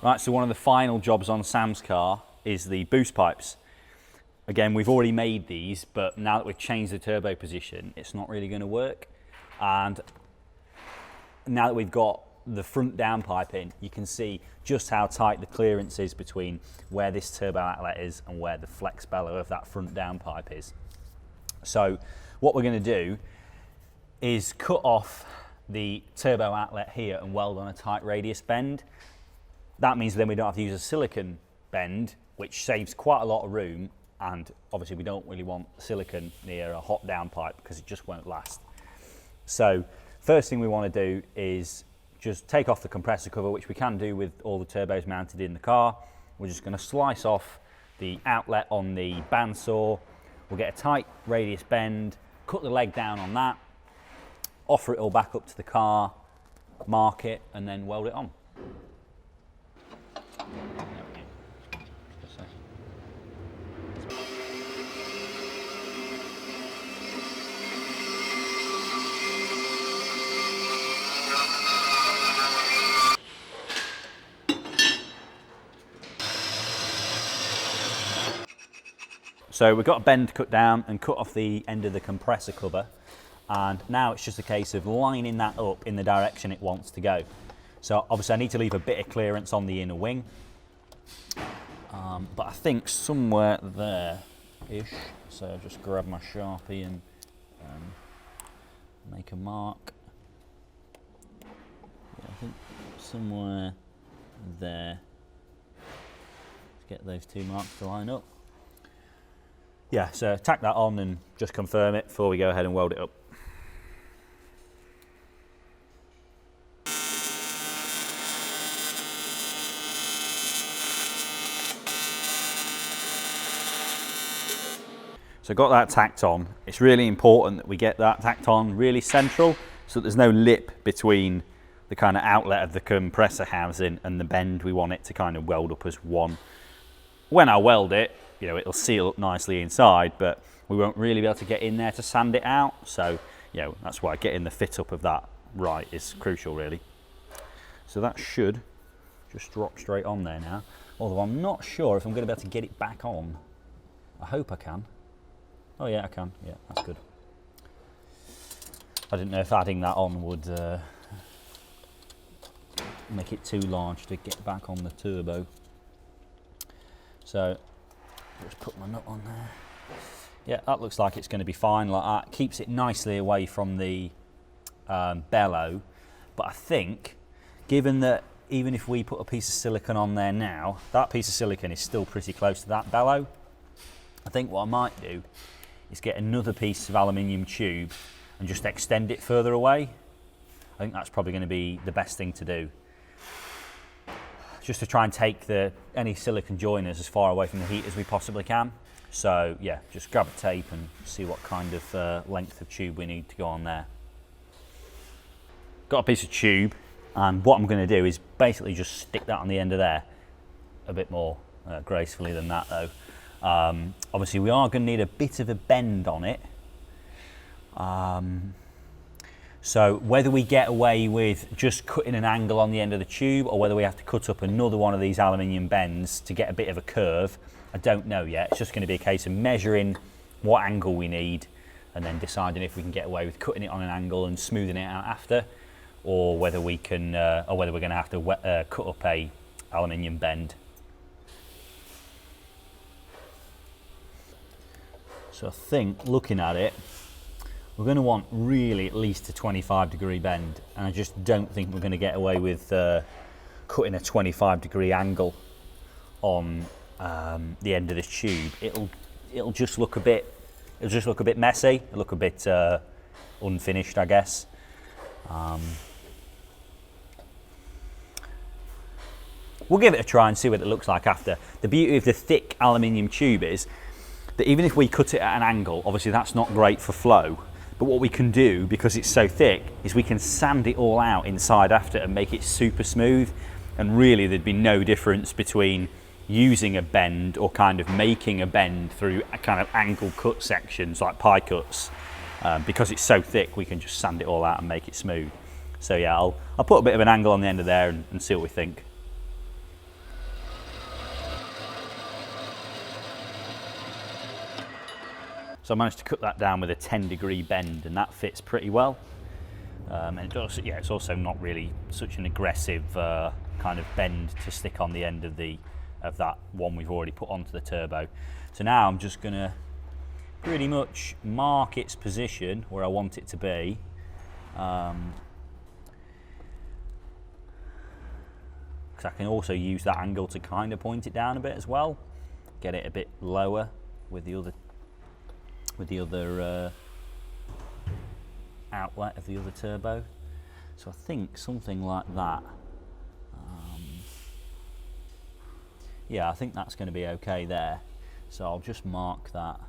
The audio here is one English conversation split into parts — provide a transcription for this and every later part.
Right, so one of the final jobs on Sam's car is the boost pipes. Again, we've already made these, but now that we've changed the turbo position, it's not really going to work. And now that we've got the front downpipe in, you can see just how tight the clearance is between where this turbo outlet is and where the flex bellow of that front downpipe is. So what we're going to do is cut off the turbo outlet here and weld on a tight radius bend. That means then we don't have to use a silicon bend, which saves quite a lot of room, and obviously we don't really want silicon near a hot downpipe because it just won't last. So first thing we want to do is just take off the compressor cover, which we can do with all the turbos mounted in the car. We're just going to slice off the outlet on the bandsaw. We'll get a tight radius bend, cut the leg down on that, offer it all back up to the car, mark it, and then weld it on. So we've got a bend cut down and cut off the end of the compressor cover, and now it's just a case of lining that up in the direction it wants to go. So obviously I need to leave a bit of clearance on the inner wing, but I think somewhere there-ish, so I'll just grab my Sharpie and make a mark. Yeah, I think somewhere there. Let's get those two marks to line up. Yeah, so tack that on and just confirm it before we go ahead and weld it up. So got that tacked on. It's really important that we get that tacked on really central so that there's no lip between the kind of outlet of the compressor housing and the bend. We want it to kind of weld up as one. When I weld it, you know, it'll seal up nicely inside, but we won't really be able to get in there to sand it out. So, you know, that's why getting the fit up of that right is crucial, really. So that should just drop straight on there now. Although I'm not sure if I'm going to be able to get it back on. I hope I can. Oh yeah, I can. Yeah, that's good. I didn't know if adding that on would make it too large to get back on the turbo. So just put my nut on there. Yeah, that looks like it's going to be fine like that. Keeps it nicely away from the bellow. But I think, given that even if we put a piece of silicone on there now, that piece of silicone is still pretty close to that bellow. I think what I might do is get another piece of aluminium tube and just extend it further away. I think that's probably going to be the best thing to do. Just to try and take any silicone joiners as far away from the heat as we possibly can. So yeah, just grab a tape and see what kind of length of tube we need to go on there. Got a piece of tube, and what I'm going to do is basically just stick that on the end of there. A bit more gracefully than that though. Obviously we are going to need a bit of a bend on it. So whether we get away with just cutting an angle on the end of the tube or whether we have to cut up another one of these aluminium bends to get a bit of a curve, I don't know yet. It's just going to be a case of measuring what angle we need and then deciding if we can get away with cutting it on an angle and smoothing it out after, or whether we can, or whether we're going to have to cut up a aluminium bend. So I think, looking at it, we're going to want really at least a 25-degree bend, and I just don't think we're going to get away with cutting a 25-degree angle on the end of this tube. It'll just look a bit messy. It'll look a bit unfinished, I guess. We'll give it a try and see what it looks like after. The beauty of the thick aluminium tube is that even if we cut it at an angle, obviously that's not great for flow. But what we can do, because it's so thick, is we can sand it all out inside after and make it super smooth. And really there'd be no difference between using a bend or kind of making a bend through a kind of angle cut sections like pie cuts. Because it's so thick, we can just sand it all out and make it smooth. So yeah, I'll put a bit of an angle on the end of there and see what we think. So I managed to cut that down with a 10-degree bend, and that fits pretty well. And it does, yeah, it's also not really such an aggressive kind of bend to stick on the end of that one we've already put onto the turbo. So now I'm just going to pretty much mark its position where I want it to be. Because I can also use that angle to kind of point it down a bit as well, get it a bit lower with the other outlet of the other turbo. So I think something like that. Yeah, I think that's going to be okay there. So I'll just mark that.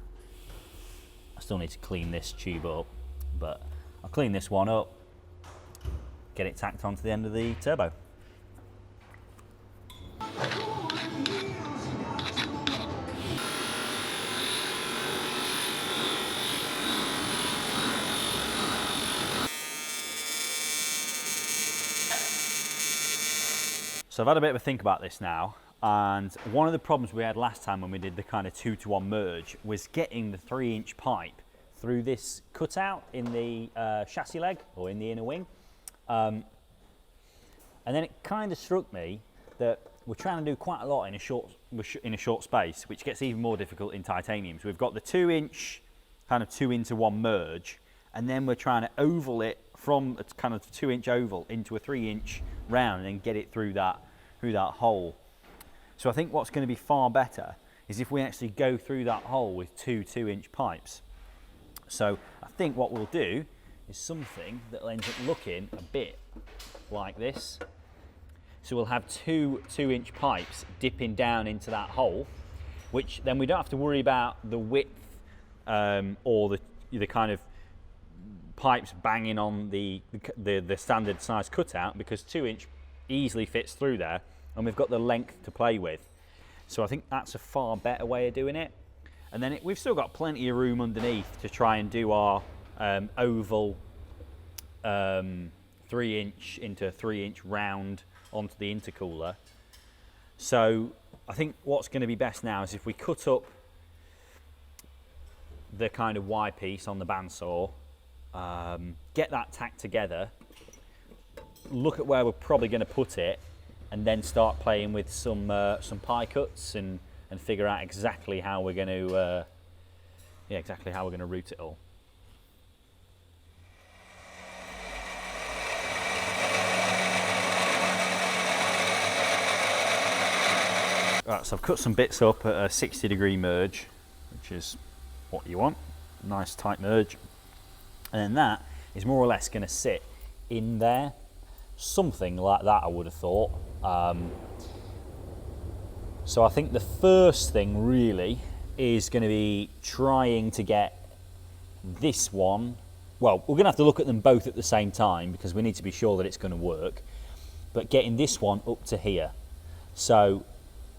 I still need to clean this tube up, but I'll clean this one up, get it tacked onto the end of the turbo. So I've had a bit of a think about this now, and one of the problems we had last time when we did the kind of 2-to-1 merge was getting the 3-inch pipe through this cutout in the chassis leg or in the inner wing. And then it kind of struck me that we're trying to do quite a lot in a short space, which gets even more difficult in titanium. So we've got the 2-inch kind of 2-into-1 merge, and then we're trying to oval it from a kind of 2-inch oval into a 3-inch round and then get it through that hole. So I think what's going to be far better is if we actually go through that hole with 2-inch pipes. So I think what we'll do is something that will end up looking a bit like this. So we'll have 2-inch pipes dipping down into that hole, which then we don't have to worry about the width or the kind of pipes banging on the standard size cutout, because 2-inch easily fits through there, and we've got the length to play with. So I think that's a far better way of doing it. And then we've still got plenty of room underneath to try and do our oval 3-inch into 3-inch round onto the intercooler. So I think what's going to be best now is if we cut up the kind of Y piece on the bandsaw, get that tacked together, look at where we're probably going to put it, and then start playing with some pie cuts and figure out exactly how we're going to route it all. Right, so I've cut some bits up at a 60-degree merge, which is what you want, nice tight merge, and then that is more or less going to sit in there, something like that I would have thought. So I think the first thing really is going to be trying to get this one, well, we're going to have to look at them both at the same time because we need to be sure that it's going to work, but getting this one up to here. So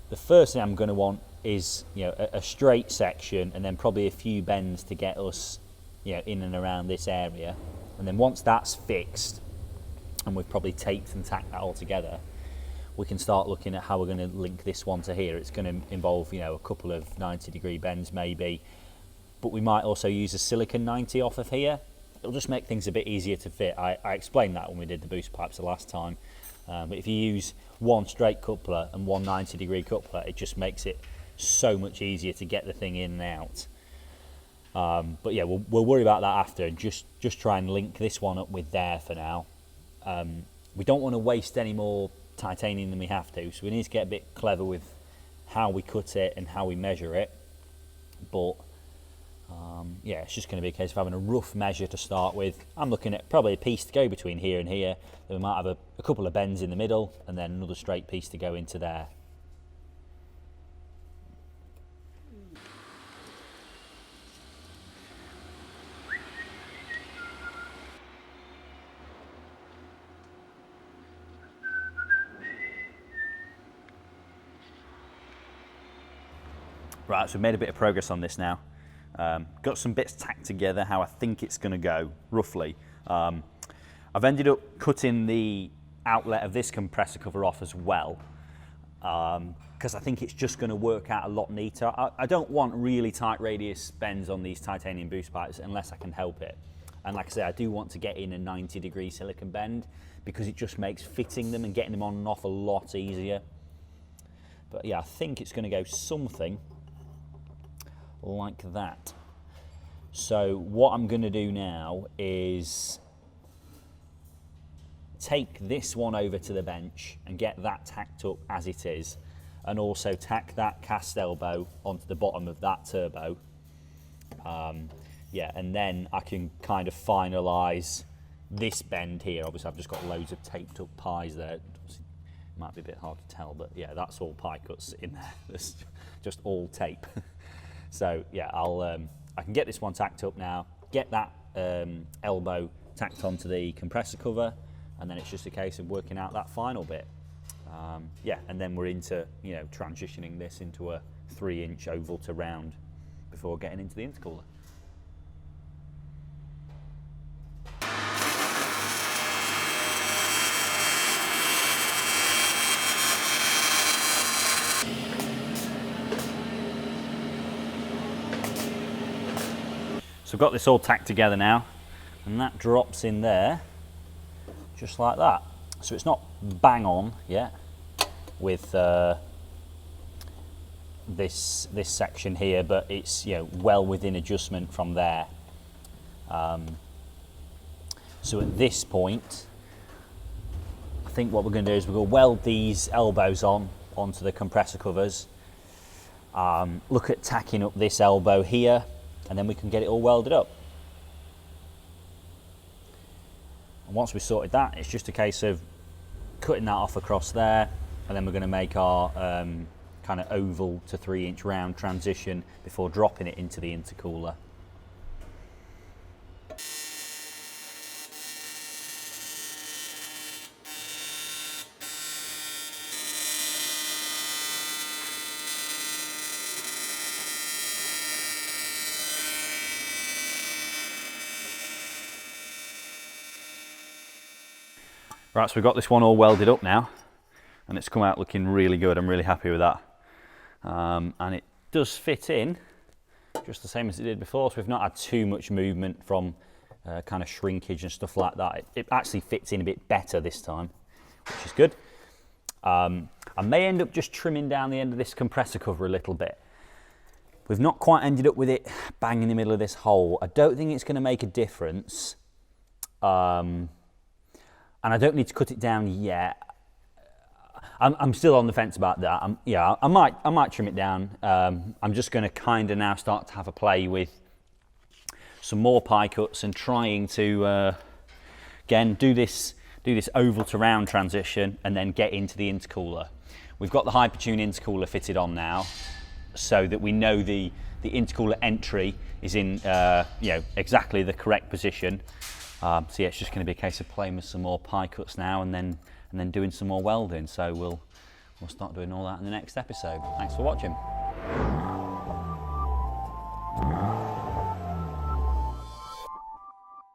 the first thing I'm going to want is, you know, a straight section and then probably a few bends to get us, you know, in and around this area. And then once that's fixed and we've probably taped and tacked that all together, we can start looking at how we're going to link this one to here. It's going to involve, you know, a couple of 90-degree bends maybe, but we might also use a silicon 90 off of here. It'll just make things a bit easier to fit. I explained that when we did the boost pipes the last time. But if you use one straight coupler and one 90-degree coupler, it just makes it so much easier to get the thing in and out. But yeah, we'll worry about that after, and just try and link this one up with there for now. We don't want to waste any more titanium than we have to, so we need to get a bit clever with how we cut it and how we measure it. But yeah, it's just going to be a case of having a rough measure to start with. I'm looking at probably a piece to go between here and here. Then we might have a couple of bends in the middle and then another straight piece to go into there. Right, so we've made a bit of progress on this now. Got some bits tacked together, how I think it's going to go, roughly. I've ended up cutting the outlet of this compressor cover off as well. because I think it's just going to work out a lot neater. I don't want really tight radius bends on these titanium boost pipes unless I can help it. And like I say, I do want to get in a 90-degree silicon bend because it just makes fitting them and getting them on and off a lot easier. But yeah, I think it's going to go something like that. So what I'm going to do now is take this one over to the bench and get that tacked up as it is, and also tack that cast elbow onto the bottom of that turbo. Yeah, and then I can kind of finalise this bend here. Obviously I've just got loads of taped up pies there. It might be a bit hard to tell, but yeah, that's all pie cuts in there. That's just all tape. So yeah, I can get this one tacked up now, get that elbow tacked onto the compressor cover, and then it's just a case of working out that final bit. Yeah, and then we're into, you know, transitioning this into a 3-inch oval to round before getting into the intercooler. So I've got this all tacked together now, and that drops in there just like that. So it's not bang on yet with this section here, but it's, you know, well within adjustment from there. So at this point, I think what we're going to do is we're going to weld these elbows onto the compressor covers, look at tacking up this elbow here, and then we can get it all welded up. And once we've sorted that, it's just a case of cutting that off across there, and then we're going to make our kind of oval to 3-inch round transition before dropping it into the intercooler. Right, so we've got this one all welded up now, and it's come out looking really good. I'm really happy with that. And it does fit in just the same as it did before, so we've not had too much movement from kind of shrinkage and stuff like that. It actually fits in a bit better this time, which is good. I may end up just trimming down the end of this compressor cover a little bit. We've not quite ended up with it bang in the middle of this hole. I don't think it's going to make a difference. And I don't need to cut it down yet. I'm still on the fence about that. Yeah, I might trim it down. I'm just going to kind of now start to have a play with some more pie cuts and trying to again do this oval to round transition and then get into the intercooler. We've got the Hypertune intercooler fitted on now, so that we know the intercooler entry is in you know, exactly the correct position. So yeah, it's just going to be a case of playing with some more pie cuts now, and then doing some more welding. So we'll start doing all that in the next episode. Thanks for watching.